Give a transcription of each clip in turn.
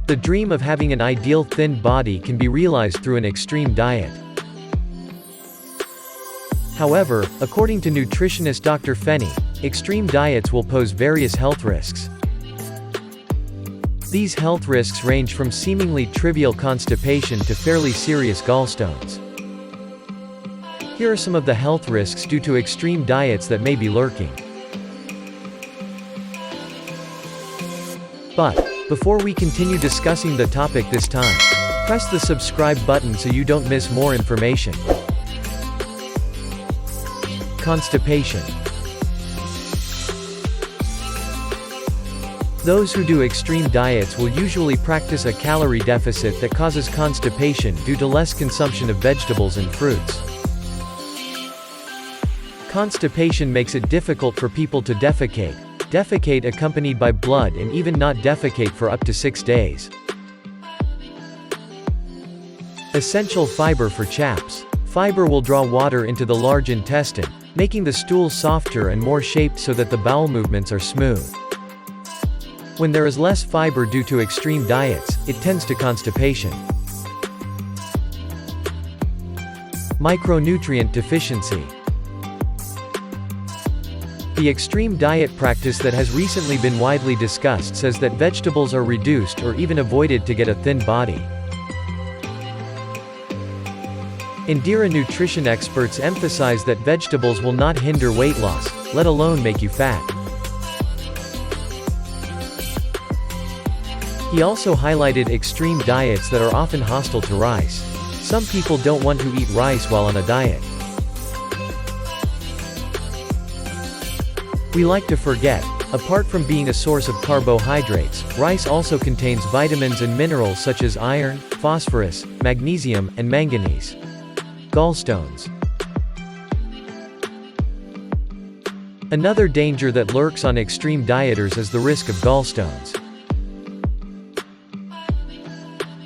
The dream of having an ideal thin body can be realized through an extreme diet. However, according to nutritionist Dr. Feni, extreme diets will pose various health risks. These health risks range from seemingly trivial constipation to fairly serious gallstones. Here are some of the health risks due to extreme diets that may be lurking. But, before we continue discussing the topic this time, press the subscribe button so you don't miss more information. Constipation. Those who do extreme diets will usually practice a calorie deficit that causes constipation due to less consumption of vegetables and fruits. Constipation makes it difficult for people to defecate accompanied by blood, and even not defecate for up to 6 days. Essential fiber for chaps. Fiber will draw water into the large intestine, making the stool softer and more shaped so that the bowel movements are smooth. When there is less fiber due to extreme diets, it tends to constipation. Micronutrient deficiency. The extreme diet practice that has recently been widely discussed says that vegetables are reduced or even avoided to get a thin body. Indira nutrition experts emphasize that vegetables will not hinder weight loss, let alone make you fat. He also highlighted extreme diets that are often hostile to rice. Some people don't want to eat rice while on a diet. We like to forget, apart from being a source of carbohydrates, rice also contains vitamins and minerals such as iron, phosphorus, magnesium, and manganese. Gallstones. Another danger that lurks on extreme dieters is the risk of gallstones.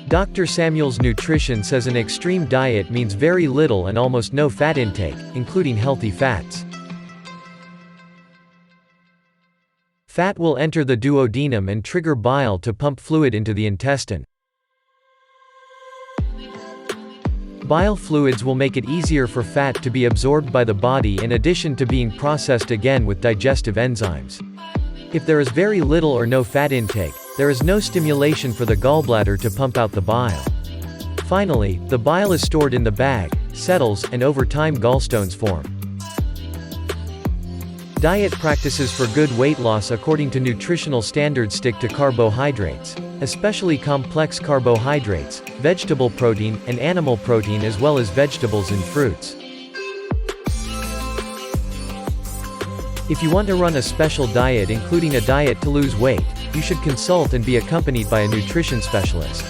Dr. Samuel's Nutrition says an extreme diet means very little and almost no fat intake, including healthy fats. Fat will enter the duodenum and trigger bile to pump fluid into the intestine. Bile fluids will make it easier for fat to be absorbed by the body in addition to being processed again with digestive enzymes. If there is very little or no fat intake, there is no stimulation for the gallbladder to pump out the bile. Finally, the bile is stored in the bag, settles, and over time gallstones form. Diet practices for good weight loss according to nutritional standards stick to carbohydrates, especially complex carbohydrates, vegetable protein, and animal protein, as well as vegetables and fruits. If you want to run a special diet including a diet to lose weight, you should consult and be accompanied by a nutrition specialist.